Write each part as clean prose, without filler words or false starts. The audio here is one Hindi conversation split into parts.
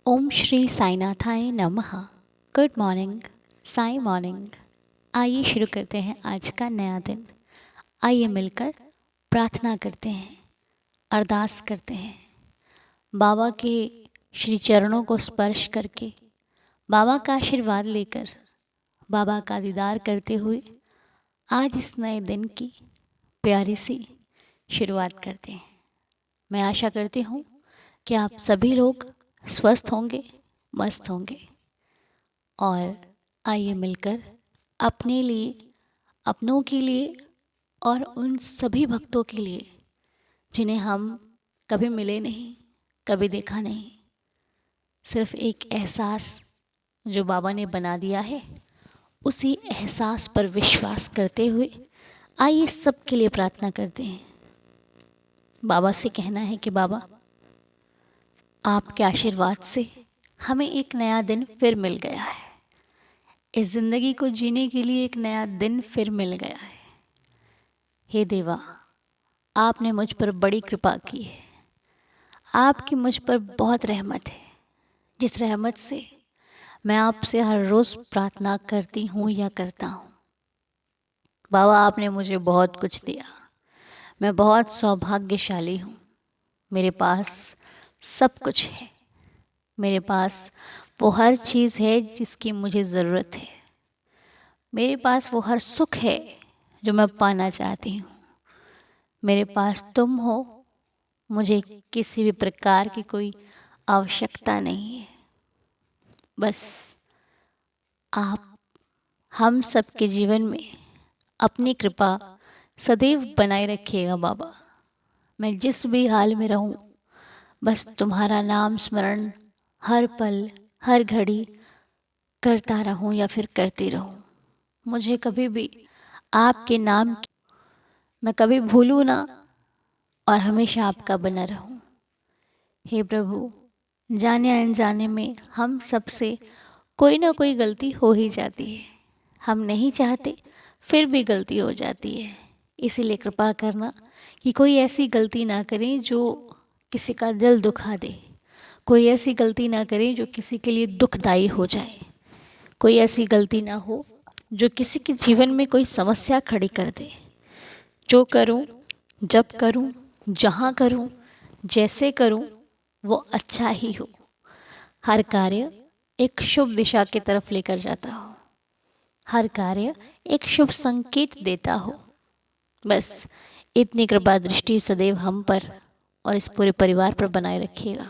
ओम श्री साईनाथाय नमः। Good morning, Sai morning. आइए शुरू करते हैं आज का नया दिन। आइए मिलकर प्रार्थना करते हैं, अरदास करते हैं। बाबा के श्री चरणों को स्पर्श करके, बाबा का आशीर्वाद लेकर, बाबा का दीदार करते हुए आज इस नए दिन की प्यारी सी शुरुआत करते हैं। मैं आशा करती हूँ कि आप सभी लोग स्वस्थ होंगे, मस्त होंगे। और आइए मिलकर अपने लिए, अपनों के लिए और उन सभी भक्तों के लिए जिन्हें हम कभी मिले नहीं, कभी देखा नहीं, सिर्फ एक एहसास जो बाबा ने बना दिया है, उसी एहसास पर विश्वास करते हुए आइए सबके लिए प्रार्थना करते हैं। बाबा से कहना है कि बाबा, आपके आशीर्वाद से हमें एक नया दिन फिर मिल गया है। इस ज़िंदगी को जीने के लिए एक नया दिन फिर मिल गया है। हे देवा, आपने मुझ पर बड़ी कृपा की है। आपकी मुझ पर बहुत रहमत है, जिस रहमत से मैं आपसे हर रोज़ प्रार्थना करती हूँ या करता हूँ। बाबा, आपने मुझे बहुत कुछ दिया। मैं बहुत सौभाग्यशाली हूँ। मेरे पास सब कुछ है। मेरे पास वो हर चीज़ है जिसकी मुझे ज़रूरत है। मेरे पास वो हर सुख है जो मैं पाना चाहती हूँ। मेरे पास तुम हो। मुझे किसी भी प्रकार की कोई आवश्यकता नहीं है। बस आप हम सबके जीवन में अपनी कृपा सदैव बनाए रखिएगा बाबा। मैं जिस भी हाल में रहूं, बस तुम्हारा नाम स्मरण हर पल, हर घड़ी करता रहूं या फिर करती रहूं। मुझे कभी भी आपके नाम मैं कभी भूलूं ना और हमेशा आपका बना रहूं। हे प्रभु, जाने अनजाने में हम सबसे कोई ना कोई गलती हो ही जाती है। हम नहीं चाहते फिर भी गलती हो जाती है। इसीलिए कृपा करना कि कोई ऐसी गलती ना करें जो किसी का दिल दुखा दे। कोई ऐसी गलती ना करें जो किसी के लिए दुखदाई हो जाए। कोई ऐसी गलती ना हो जो किसी के जीवन में कोई समस्या खड़ी कर दे। जो करूं, जब करूं, जहां करूं, जैसे करूं, वो अच्छा ही हो। हर कार्य एक शुभ दिशा की तरफ लेकर जाता हो। हर कार्य एक शुभ संकेत देता हो। बस इतनी कृपा दृष्टि सदैव हम पर और इस पूरे परिवार पर बनाए रखिएगा।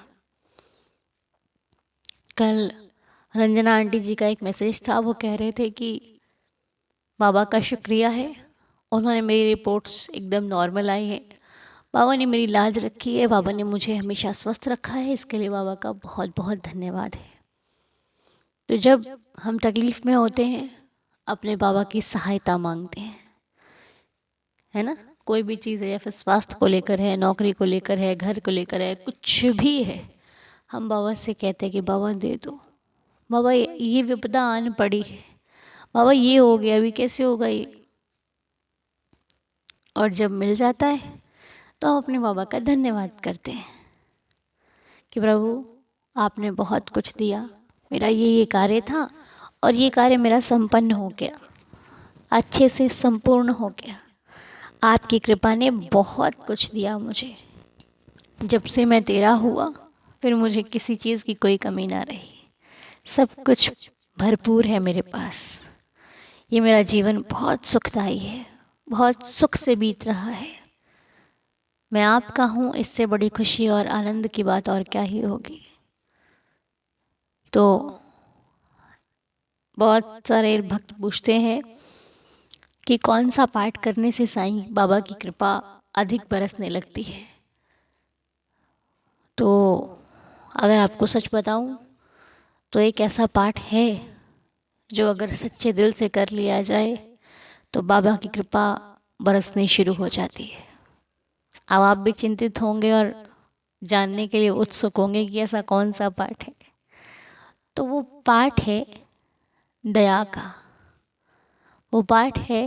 कल रंजना आंटी जी का एक मैसेज था। वो कह रहे थे कि बाबा का शुक्रिया है, उन्होंने मेरी रिपोर्ट्स एकदम नॉर्मल आई हैं। बाबा ने मेरी लाज रखी है, बाबा ने मुझे हमेशा स्वस्थ रखा है। इसके लिए बाबा का बहुत बहुत धन्यवाद है। तो जब हम तकलीफ़ में होते हैं, अपने बाबा की सहायता मांगते हैं, है ना। कोई भी चीज़ है, या फिर स्वास्थ्य को लेकर है, नौकरी को लेकर है, घर को लेकर है, कुछ भी है, हम बाबा से कहते हैं कि बाबा दे दो। बाबा ये विपदा आन पड़ी है, बाबा ये हो गया, अभी कैसे होगा ये। और जब मिल जाता है तो हम अपने बाबा का धन्यवाद करते हैं कि प्रभु, आपने बहुत कुछ दिया। मेरा ये कार्य था और ये कार्य मेरा संपन्न हो गया, अच्छे से संपूर्ण हो गया। आपकी कृपा ने बहुत कुछ दिया मुझे। जब से मैं तेरा हुआ, फिर मुझे किसी चीज़ की कोई कमी ना रही। सब कुछ भरपूर है मेरे पास। ये मेरा जीवन बहुत सुखदायी है, बहुत सुख से बीत रहा है। मैं आपका हूँ, इससे बड़ी खुशी और आनंद की बात और क्या ही होगी। तो बहुत सारे भक्त पूछते हैं कि कौन सा पाठ करने से साईं बाबा की कृपा अधिक बरसने लगती है। तो अगर आपको सच बताऊं तो एक ऐसा पाठ है जो अगर सच्चे दिल से कर लिया जाए तो बाबा की कृपा बरसनी शुरू हो जाती है। अब आप भी चिंतित होंगे और जानने के लिए उत्सुक होंगे कि ऐसा कौन सा पाठ है। तो वो पाठ है दया का, वो पाठ है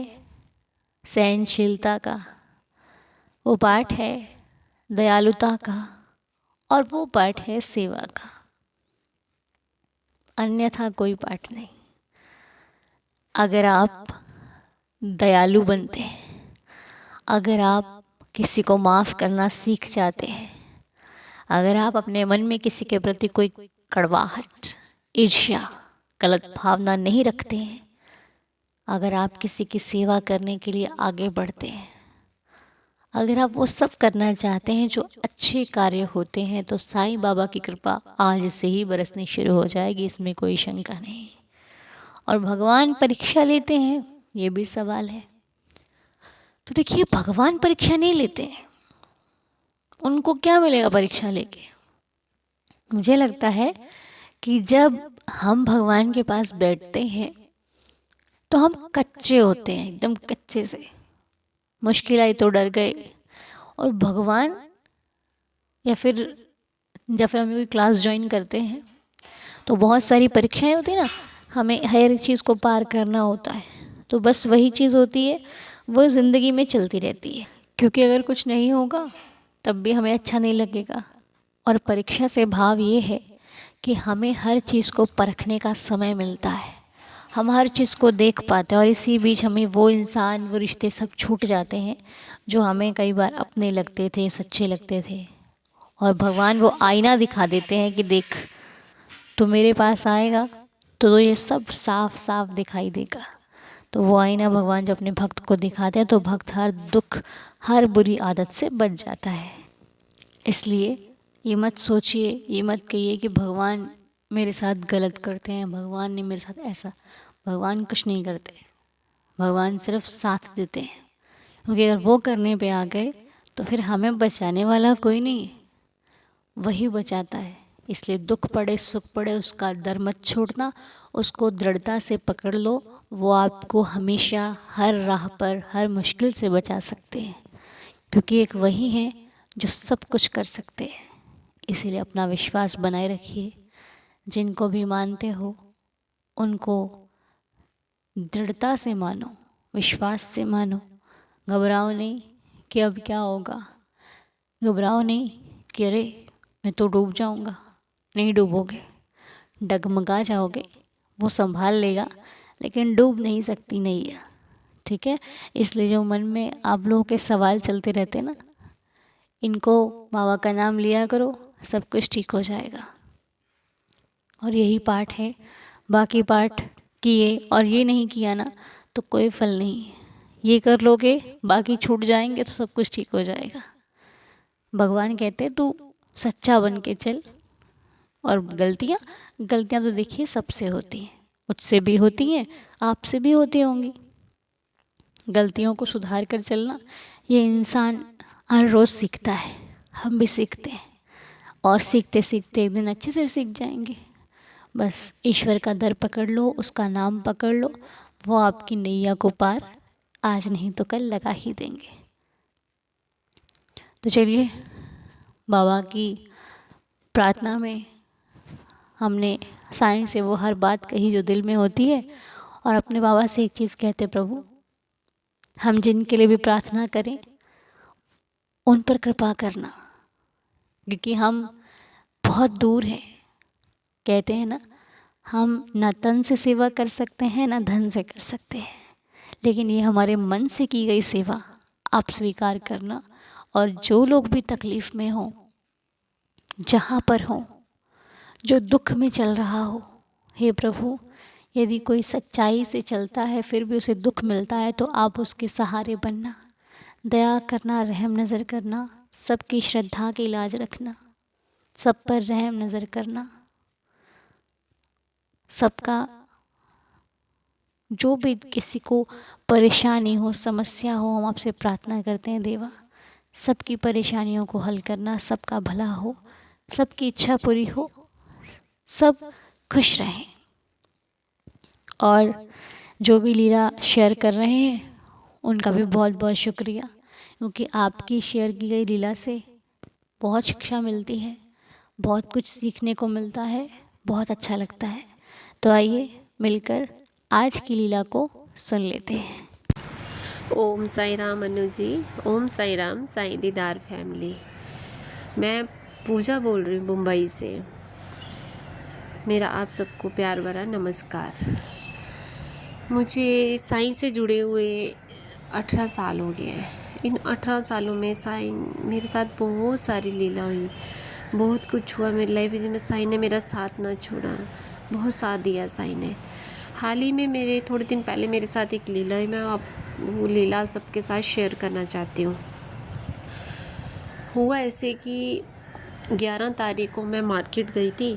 सहनशीलता का, वो पाठ है दयालुता का, और वो पाठ है सेवा का। अन्यथा कोई पाठ नहीं। अगर आप दयालु बनते हैं, अगर आप किसी को माफ़ करना सीख जाते हैं, अगर आप अपने मन में किसी के प्रति कोई कड़वाहट, ईर्ष्या, गलत भावना नहीं रखते हैं, अगर आप किसी की सेवा करने के लिए आगे बढ़ते हैं, अगर आप वो सब करना चाहते हैं जो अच्छे कार्य होते हैं, तो साईं बाबा की कृपा आज से ही बरसनी शुरू हो जाएगी, इसमें कोई शंका नहीं। और भगवान परीक्षा लेते हैं, ये भी सवाल है। तो देखिए, भगवान परीक्षा नहीं लेते हैं, उनको क्या मिलेगा परीक्षा लेके? मुझे लगता है कि जब हम भगवान के पास बैठते हैं तो हम कच्चे होते हैं, एकदम कच्चे से। मुश्किल आई तो डर गए, और भगवान या फिर जब फिर हम कोई क्लास ज्वाइन करते हैं तो बहुत सारी परीक्षाएं होती है ना, हमें हर एक चीज़ को पार करना होता है। तो बस वही चीज़ होती है, वो ज़िंदगी में चलती रहती है, क्योंकि अगर कुछ नहीं होगा तब भी हमें अच्छा नहीं लगेगा। और परीक्षा से भाव ये है कि हमें हर चीज़ को परखने का समय मिलता है, हम हर चीज़ को देख पाते हैं, और इसी बीच हमें वो इंसान, वो रिश्ते सब छूट जाते हैं जो हमें कई बार अपने लगते थे, सच्चे लगते थे। और भगवान वो आईना दिखा देते हैं कि देख, तू मेरे पास आएगा तो ये सब साफ साफ दिखाई देगा। तो वो आईना भगवान जब अपने भक्त को दिखाते हैं तो भक्त हर दुख, हर बुरी आदत से बच जाता है। इसलिए ये मत सोचिए, ये मत कहिए कि भगवान मेरे साथ गलत करते हैं, भगवान ने मेरे साथ ऐसा। भगवान कुछ नहीं करते, भगवान सिर्फ साथ देते हैं। क्योंकि अगर वो करने पे आ गए तो फिर हमें बचाने वाला कोई नहीं, वही बचाता है। इसलिए दुख पड़े सुख पड़े, उसका डर मत छोड़ना, उसको दृढ़ता से पकड़ लो। वो आपको हमेशा हर राह पर, हर मुश्किल से बचा सकते हैं, क्योंकि एक वही है जो सब कुछ कर सकते हैं। इसीलिए अपना विश्वास बनाए रखिए, जिनको भी मानते हो उनको दृढ़ता से मानो, विश्वास से मानो। घबराओ नहीं कि अब क्या होगा, घबराओ नहीं कि अरे मैं तो डूब जाऊंगा। नहीं डूबोगे, डगमगा जाओगे, वो संभाल लेगा, लेकिन डूब नहीं सकती नैया। ठीक है? इसलिए जो मन में आप लोगों के सवाल चलते रहते हैं ना, इनको बाबा का नाम लिया करो, सब कुछ ठीक हो जाएगा। और यही पाठ है, बाकी पाठ किए और ये नहीं किया ना तो कोई फल नहीं है। ये कर लोगे, बाकी छूट जाएंगे तो सब कुछ ठीक हो जाएगा। भगवान कहते तू सच्चा बन के चल। और गलतियाँ गलतियाँ तो देखिए सबसे होती हैं, मुझसे भी होती हैं, आपसे भी होती होंगी। गलतियों को सुधार कर चलना, ये इंसान हर रोज़ सीखता है, हम भी सीखते हैं, और सीखते सीखते एक दिन अच्छे से सीख जाएंगे। बस ईश्वर का दर पकड़ लो, उसका नाम पकड़ लो, वो आपकी नैया को पार आज नहीं तो कल लगा ही देंगे। तो चलिए, बाबा की प्रार्थना में हमने साईं से वो हर बात कही जो दिल में होती है, और अपने बाबा से एक चीज़ कहते, प्रभु हम जिनके लिए भी प्रार्थना करें उन पर कृपा करना, क्योंकि हम बहुत दूर हैं। कहते हैं ना, हम ना तन से सेवा कर सकते हैं ना धन से कर सकते हैं, लेकिन ये हमारे मन से की गई सेवा आप स्वीकार करना। और जो लोग भी तकलीफ़ में हों, जहाँ पर हों, जो दुख में चल रहा हो, हे प्रभु, यदि कोई सच्चाई से चलता है फिर भी उसे दुख मिलता है तो आप उसके सहारे बनना, दया करना, रहम नज़र करना, सबकी श्रद्धा की लाज रखना, सब पर रहम नज़र करना, सबका जो भी किसी को परेशानी हो, समस्या हो, हम आपसे प्रार्थना करते हैं देवा, सबकी परेशानियों को हल करना, सबका भला हो, सबकी इच्छा पूरी हो, सब खुश रहें। और जो भी लीला शेयर कर रहे हैं उनका भी बहुत बहुत शुक्रिया, क्योंकि आपकी शेयर की गई लीला से बहुत शिक्षा मिलती है, बहुत कुछ सीखने को मिलता है, बहुत अच्छा लगता है। तो आइए मिलकर आज की लीला को सुन लेते हैं। ओम साई राम अनु जी, ओम साई राम साई दीदार फैमिली। मैं पूजा बोल रही हूँ मुंबई से। मेरा आप सबको प्यार भरा नमस्कार। मुझे साईं से जुड़े हुए 18 साल हो गए हैं। इन 18 सालों में साईं मेरे साथ बहुत सारी लीला हुई, बहुत कुछ हुआ मेरी लाइफ में। साईं ने मेरा साथ ना छोड़ा, बहुत साथ दिया साईं ने। हाल ही में मेरे थोड़े दिन पहले मेरे साथ एक लीला हुई, मैं आप वो लीला सबके साथ शेयर करना चाहती हूँ। हुआ ऐसे कि 11 तारीख को मैं मार्केट गई थी,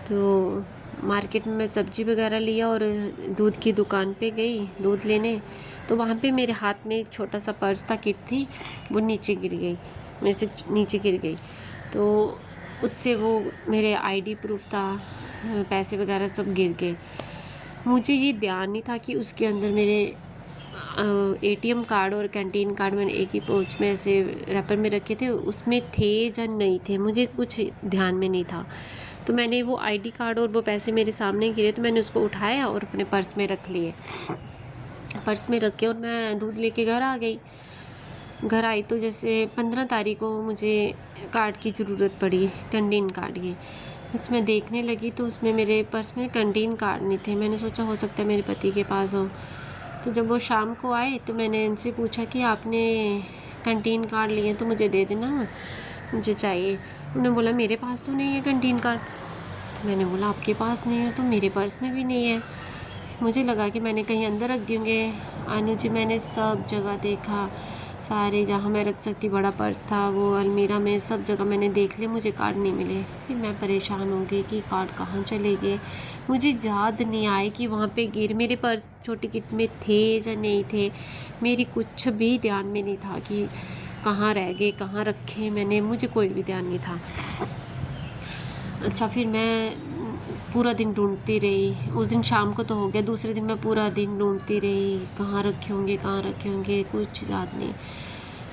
तो मार्केट में मैं सब्जी वगैरह लिया और दूध की दुकान पे गई दूध लेने। तो वहाँ पे मेरे हाथ में एक छोटा सा पर्स था, किट थी, वो नीचे गिर गई, मेरे से नीचे गिर गई। तो उससे वो मेरे आईडी प्रूफ था, पैसे वगैरह सब गिर गए। मुझे ये ध्यान नहीं था कि उसके अंदर मेरे एटीएम कार्ड और कैंटीन कार्ड मैंने एक ही पाउच में ऐसे रैपर में रखे थे, उसमें थे या नहीं थे मुझे कुछ ध्यान में नहीं था। तो मैंने वो आईडी कार्ड और वो पैसे मेरे सामने गिरे, तो मैंने उसको उठाया और अपने पर्स में रख लिए। पर्स में रख के और मैं दूध लेके घर आ गई। घर आई तो जैसे 15 तारीख को मुझे कार्ड की ज़रूरत पड़ी, कैंटीन कार्ड की। उसमें देखने लगी तो उसमें मेरे पर्स में कैंटीन कार्ड नहीं थे। मैंने सोचा हो सकता है मेरे पति के पास हो। तो जब वो शाम को आए तो मैंने इनसे पूछा कि आपने कैंटीन कार्ड लिए तो मुझे दे देना, मुझे चाहिए। उन्होंने बोला मेरे पास तो नहीं है कैंटीन कार्ड। तो मैंने बोला आपके पास नहीं है तो मेरे पर्स में भी नहीं है। मुझे लगा कि मैंने कहीं अंदर रख दिए। अनु जी, मैंने सब जगह देखा, सारे जहाँ मैं रख सकती, बड़ा पर्स था, वो अलमीरा में, सब जगह मैंने देख लिया, मुझे कार्ड नहीं मिले। फिर मैं परेशान हो गई कि कार्ड कहाँ चले गए। मुझे याद नहीं आए कि वहाँ पे गिर मेरे पर्स छोटी किट में थे या नहीं थे। मेरी कुछ भी ध्यान में नहीं था कि कहाँ रह गए, कहाँ रखे मैंने, मुझे कोई भी ध्यान नहीं था। अच्छा, फिर मैं पूरा दिन ढूंढती रही। उस दिन शाम को तो हो गया, दूसरे दिन मैं पूरा दिन ढूंढती रही, कहाँ रखे होंगे, कहाँ रखे होंगे, कुछ याद नहीं।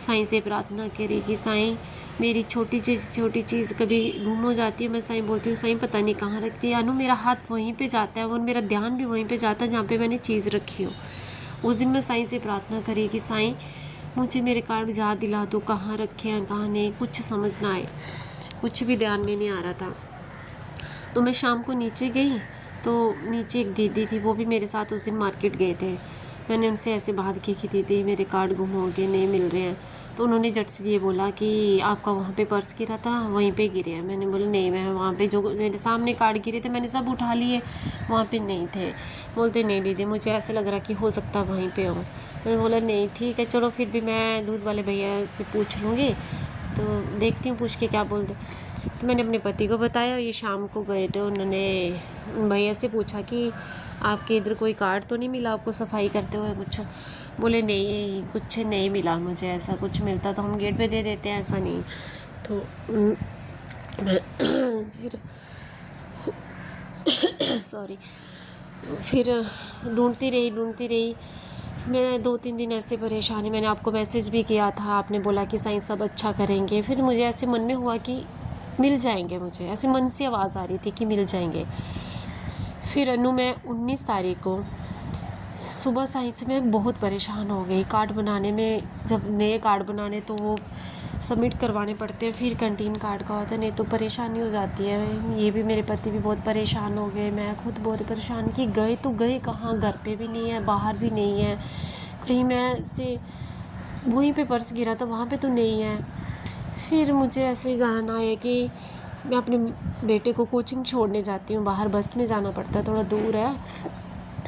साईं से प्रार्थना करी कि साईं मेरी छोटी चीज़ कभी गुम हो जाती है, मैं साईं बोलती हूँ साईं पता नहीं कहाँ रखती है। अनु मेरा हाथ वहीं पे जाता है और मेरा ध्यान भी वहीं पे जाता है जहाँ पे मैंने चीज़ रखी हो। उस दिन मैं साईं से प्रार्थना करी कि साईं मुझे मेरे कार्ड याद दिला दो, कहाँ रखे हैं कहाँ नहीं, कुछ समझ ना आए, कुछ भी ध्यान में नहीं आ रहा था। तो मैं शाम को नीचे गई तो नीचे एक दीदी थी, वो भी मेरे साथ उस दिन मार्केट गए थे। मैंने उनसे ऐसे बात की कि दीदी मेरे कार्ड गुम हो गए, नहीं मिल रहे हैं। तो उन्होंने झट से ये बोला कि आपका वहाँ पे पर्स गिरा था, वहीं पे गिरे हैं। मैंने बोला नहीं, मैं वहाँ पे जो मेरे सामने कार्ड गिरे थे मैंने सब उठा लिए, वहाँ पे नहीं थे। बोलते नहीं दीदी मुझे ऐसे लग रहा कि हो सकता वहीं पे हो। मैंने बोला नहीं ठीक है चलो, फिर भी मैं दूध वाले भैया से पूछ लूँगी, तो देखती हूँ पूछ के क्या बोलते। तो मैंने अपने पति को बताया, ये शाम को गए थे, उन्होंने भैया से पूछा कि आपके इधर कोई कार्ड तो नहीं मिला आपको सफाई करते हुए कुछ। बोले नहीं कुछ नहीं मिला मुझे, ऐसा कुछ मिलता तो हम गेट पे दे देते हैं, ऐसा नहीं। तो फिर सॉरी, फिर ढूंढती रही मैं 2-3 दिन ऐसे परेशान है। मैंने आपको मैसेज भी किया था, आपने बोला कि साईं सब अच्छा करेंगे। फिर मुझे ऐसे मन में हुआ कि मिल जाएंगे, मुझे ऐसे मन से आवाज़ आ रही थी कि मिल जाएंगे। फिर अनु मैं 19 तारीख को सुबह साईं से मैं बहुत परेशान हो गई। कार्ड बनाने में, जब नए कार्ड बनाने तो वो सबमिट करवाने पड़ते हैं, फिर कैंटीन कार्ड का होता है, नहीं तो परेशानी हो जाती है। ये भी मेरे पति भी बहुत परेशान हो गए, मैं खुद बहुत परेशान कि गए तो गए कहाँ, घर पे भी नहीं है, बाहर भी नहीं है, कहीं मैं से वहीं पे पर्स गिरा था वहाँ पे तो नहीं है। फिर मुझे ऐसे गाना आया कि मैं अपने बेटे को कोचिंग छोड़ने जाती हूँ, बाहर बस में जाना पड़ता है, थोड़ा दूर है,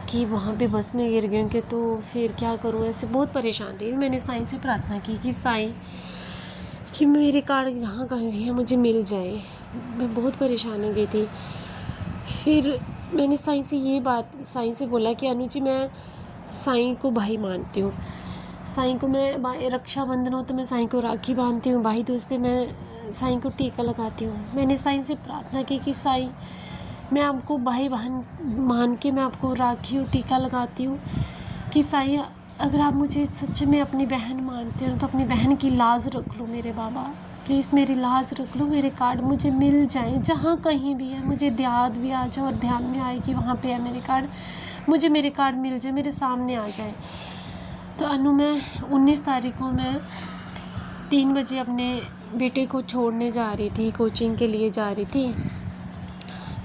कि वहाँ पे बस में गिर गए कि तो फिर क्या करूँ। ऐसे बहुत परेशान रही। मैंने साईं से प्रार्थना की कि साईं कि मेरे कार्ड जहाँ कहीं भी है मुझे मिल जाए। मैं बहुत परेशान हो गई थी। फिर मैंने साईं से बोला कि अनु जी मैं साईं को भाई मानती हूँ, साईं को मैं रक्षाबंधन हो तो मैं साईं को राखी बांधती हूँ, भाई दूज पे मैं साईं को टीका लगाती हूँ। मैंने साईं से प्रार्थना की कि साईं मैं आपको भाई बहन मान के मैं आपको राखी और टीका लगाती हूँ कि साईं अगर आप मुझे सच में अपनी बहन मानते हो तो अपनी बहन की लाज रख लो मेरे बाबा, प्लीज़ मेरी लाज रख लो, मेरे कार्ड मुझे मिल जाए जहाँ कहीं भी है, मुझे याद भी आ जाए और ध्यान में आए कि वहाँ पे है मेरे कार्ड, मुझे मेरे कार्ड मिल जाए, मेरे सामने आ जाए। तो अनु मैं 19 तारीख को मैं 3 बजे अपने बेटे को छोड़ने जा रही थी, कोचिंग के लिए जा रही थी।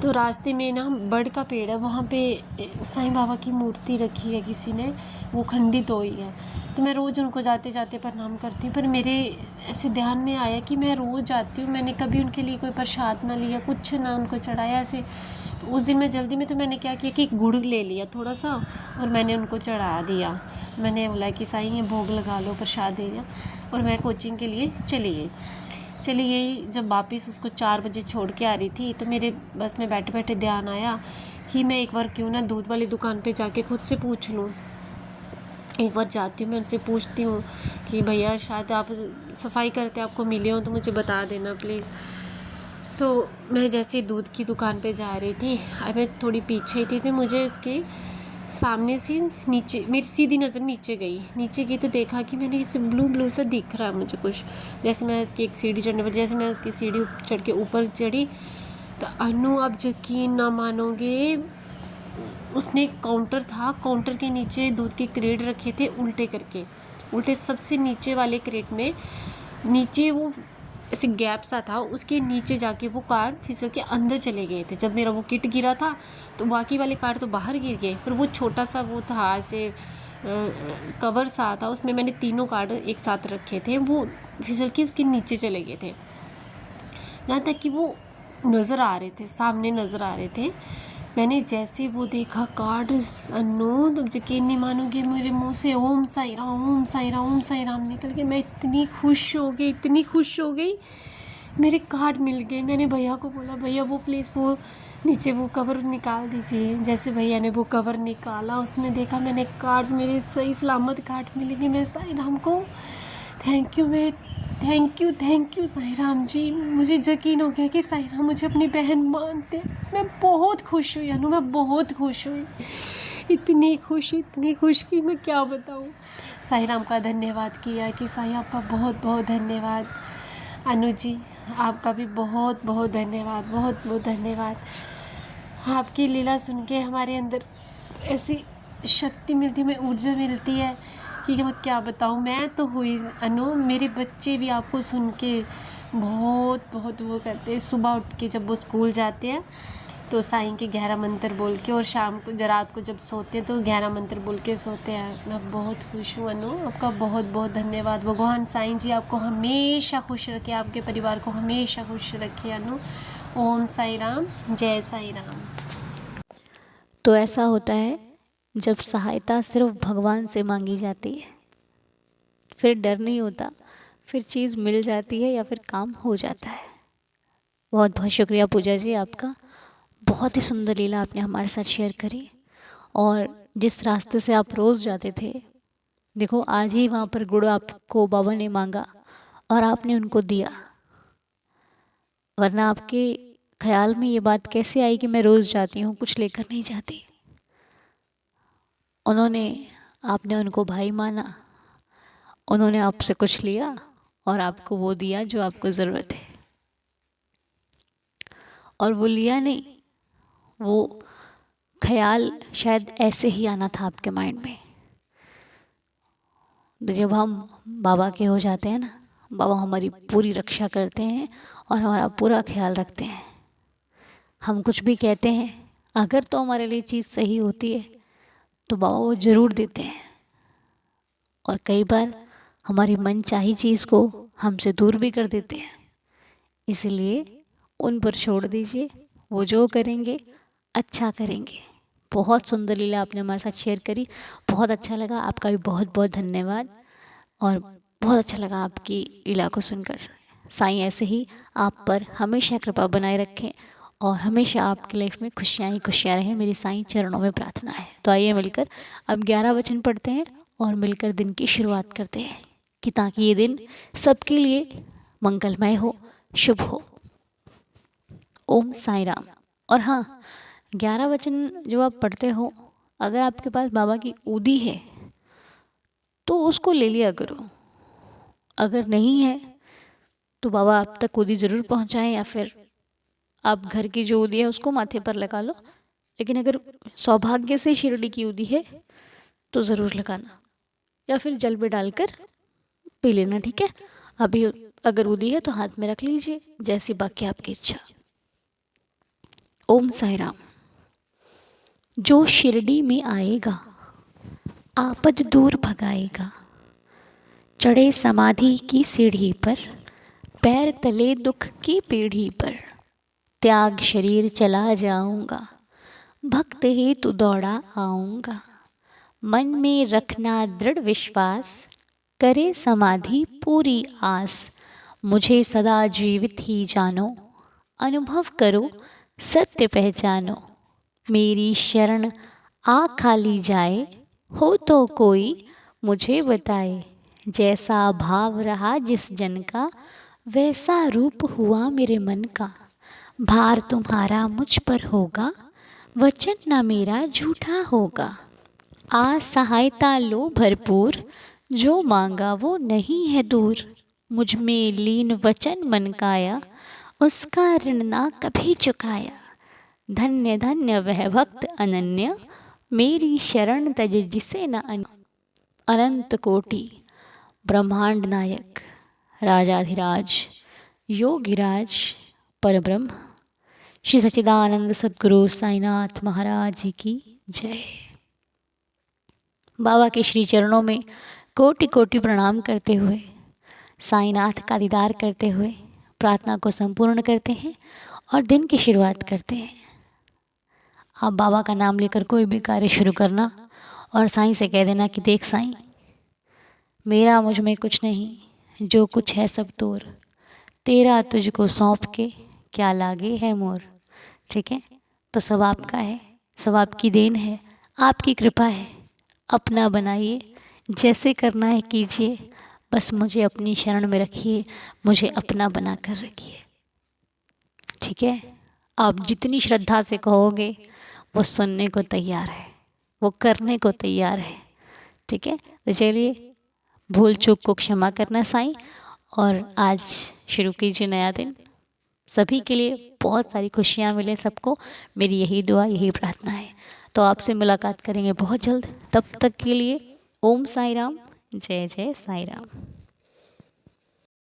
तो रास्ते में ना बड़ का पेड़ है, वहाँ पे साईं बाबा की मूर्ति रखी है किसी ने, वो खंडित हुई है। तो मैं रोज़ उनको जाते जाते प्रणाम करती हूँ। पर मेरे ऐसे ध्यान में आया कि मैं रोज़ जाती हूँ, मैंने कभी उनके लिए कोई प्रसाद ना लिया, कुछ ना उनको चढ़ाया ऐसे। तो उस दिन मैं जल्दी में, तो मैंने क्या किया कि गुड़ ले लिया थोड़ा सा और मैंने उनको चढ़ा दिया। मैंने बोला कि साईं ये भोग लगा लो, प्रसाद दे दिया। और मैं कोचिंग के लिए चली गई। जब वापस उसको 4 बजे छोड़ के आ रही थी, तो मेरे बस में बैठे बैठे ध्यान आया कि मैं एक बार क्यों ना दूध वाली दुकान पे जाके खुद से पूछ लूँ। एक बार जाती हूँ, मैं उनसे पूछती हूँ कि भैया शायद आप सफाई करते आपको मिले हो तो मुझे बता देना प्लीज़। तो मैं जैसे दूध की दुकान पे जा रही थी, अब मैं थोड़ी पीछे थी, मुझे उसके सामने से नीचे, मेरी सीधी नज़र नीचे गई तो देखा कि मैंने इसे ब्लू सा दिख रहा है मुझे कुछ। जैसे मैं उसकी एक सीढ़ी चढ़ने पर, जैसे मैं उसकी सीढ़ी चढ़ के ऊपर चढ़ी, तो अनु आप यकीन ना मानोगे, उसने एक काउंटर था, काउंटर के नीचे दूध के क्रेट रखे थे उल्टे सबसे नीचे वाले क्रेट में नीचे वो ऐसे गैप सा था, उसके नीचे जाके वो कार्ड फिसल के अंदर चले गए थे। जब मेरा वो किट गिरा था तो बाकी वाले कार्ड तो बाहर गिर गए, पर वो छोटा सा वो था ऐसे कवर सा था, उसमें मैंने तीनों कार्ड एक साथ रखे थे, वो फिसल के उसके नीचे चले गए थे। जहाँ तक कि वो नज़र आ रहे थे, सामने नज़र आ रहे थे। मैंने जैसे वो देखा कार्ड, अनु तुम यकीन नहीं मानोगे, मेरे मुंह से ओम साई राम ओम साई राम ओम साई राम निकल के मैं इतनी खुश हो गई। मेरे कार्ड मिल गए। मैंने भैया को बोला भैया वो प्लीज़ वो नीचे वो कवर निकाल दीजिए। जैसे भैया ने वो कवर निकाला, उसमें देखा मैंने कार्ड, मेरे सही सलामत कार्ड मिल गए। मैं साई राम को थैंक यू साई राम जी। मुझे यकीन हो गया कि साई राम मुझे अपनी बहन मानते। मैं बहुत खुश हुई अनु, मैं बहुत खुश हुई, इतनी खुश कि मैं क्या बताऊँ। साई राम का धन्यवाद किया कि साई आपका बहुत बहुत धन्यवाद। अनु जी आपका भी बहुत बहुत धन्यवाद। आपकी लीला सुन के हमारे अंदर ऐसी शक्ति मिलती है, हमें ऊर्जा मिलती है कि मैं क्या बताऊँ। मैं तो हुई अनु, मेरे बच्चे भी आपको सुन के बहुत वो करते हैं। सुबह उठ के जब वो स्कूल जाते हैं तो साईं के 11 मंत्र बोल के, और शाम को रात को जब सोते हैं तो 11 मंत्र बोल के सोते हैं। मैं बहुत खुश हूँ अनु, आपका बहुत बहुत धन्यवाद। भगवान साईं जी आपको हमेशा खुश रखे, आपके परिवार को हमेशा खुश रखे अनु। ओम साई राम, जय साई राम। तो ऐसा होता है जब सहायता सिर्फ भगवान से मांगी जाती है, फिर डर नहीं होता, फिर चीज़ मिल जाती है या फिर काम हो जाता है। बहुत बहुत शुक्रिया पूजा जी आपका। बहुत ही सुंदर लीला आपने हमारे साथ शेयर करी। और जिस रास्ते से आप रोज़ जाते थे, देखो आज ही वहाँ पर गुड़ आपको बाबा ने मांगा और आपने उनको दिया, वरना आपके ख्याल में ये बात कैसे आई कि मैं रोज़ जाती हूँ कुछ लेकर नहीं जाती। आपने उनको भाई माना, उन्होंने आपसे कुछ लिया और आपको वो दिया जो आपको ज़रूरत है। और वो लिया नहीं, वो ख्याल शायद ऐसे ही आना था आपके माइंड में। तो जब हम बाबा के हो जाते हैं ना, बाबा हमारी पूरी रक्षा करते हैं और हमारा पूरा ख्याल रखते हैं। हम कुछ भी कहते हैं, अगर तो हमारे लिए चीज़ सही होती है तो बाबा वो ज़रूर देते हैं। और कई बार हमारी मनचाही चीज़ को हमसे दूर भी कर देते हैं। इसलिए उन पर छोड़ दीजिए, वो जो करेंगे अच्छा करेंगे। बहुत सुंदर लीला आपने हमारे साथ शेयर करी, बहुत अच्छा लगा। आपका भी बहुत बहुत धन्यवाद। और बहुत अच्छा लगा आपकी लीला को सुनकर। साईं ऐसे ही आप पर हमेशा कृपा बनाए रखें और हमेशा आपकी लाइफ में खुशियाँ ही खुशियाँ रहें, मेरी साईं चरणों में प्रार्थना है। तो आइए मिलकर अब 11 वचन पढ़ते हैं और मिलकर दिन की शुरुआत करते हैं, कि ताकि ये दिन सबके लिए मंगलमय हो, शुभ हो। ओम साई राम। और हाँ, 11 वचन जो आप पढ़ते हो, अगर आपके पास बाबा की ऊदी है तो उसको ले लिया करो। अगर नहीं है तो बाबा आप तक ऊदी ज़रूर पहुंचाएं, या फिर आप घर की जो ऊदी है उसको माथे पर लगा लो। लेकिन अगर सौभाग्य से शिरडी की ऊदी है तो ज़रूर लगाना, या फिर जल में डालकर पी लेना, ठीक है। अभी अगर ऊदी है तो हाथ में रख लीजिए, जैसी बाकी आपकी इच्छा। ओम साई राम। जो शिरडी में आएगा आपद दूर भगाएगा, चढ़े समाधि की सीढ़ी पर, पैर तले दुख की पीढ़ी पर, त्याग शरीर चला जाऊंगा, भक्त ही तू दौड़ा आऊंगा, मन में रखना दृढ़ विश्वास, करे समाधि पूरी आस, मुझे सदा जीवित ही जानो, अनुभव करो सत्य पहचानो, मेरी शरण आ खाली जाए, हो तो कोई मुझे बताए, जैसा भाव रहा जिस जन का, वैसा रूप हुआ मेरे मन का, भार तुम्हारा मुझ पर होगा, वचन ना मेरा झूठा होगा, आ सहायता लो भरपूर, जो मांगा वो नहीं है दूर, मुझ में लीन वचन मन काया, उसका ऋण ना कभी चुकाया, धन्य धन्य वह भक्त अनन्य, मेरी शरण तज जिसे न अनंत कोटि ब्रह्मांड नायक राजाधिराज योगिराज परब्रह्म श्री सच्चिदानंद सद्गुरु साईनाथ महाराज जी की जय। बाबा के श्री चरणों में कोटि कोटि प्रणाम करते हुए, साईनाथ का दीदार करते हुए प्रार्थना को संपूर्ण करते हैं और दिन की शुरुआत करते हैं। आप बाबा का नाम लेकर कोई भी कार्य शुरू करना और साईं से कह देना कि देख साईं, मेरा मुझ में कुछ नहीं, जो कुछ है सब तोर, तेरा तुझको सौंप के क्या लागे है मोर। ठीक है, तो सब आपका है, सब आपकी देन है, आपकी कृपा है। अपना बनाइए, जैसे करना है कीजिए, बस मुझे अपनी शरण में रखिए, मुझे अपना बना कर रखिए। ठीक है, आप जितनी श्रद्धा से कहोगे वो सुनने को तैयार है, वो करने को तैयार है। ठीक है, तो चलिए भूल चूक को क्षमा करना साईं, और आज शुरू कीजिए नया दिन। सभी के लिए बहुत सारी खुशियाँ मिले सबको, मेरी यही दुआ यही प्रार्थना है। तो आपसे मुलाकात करेंगे बहुत जल्द, तब तक के लिए ओम साई राम, जय जय साई राम।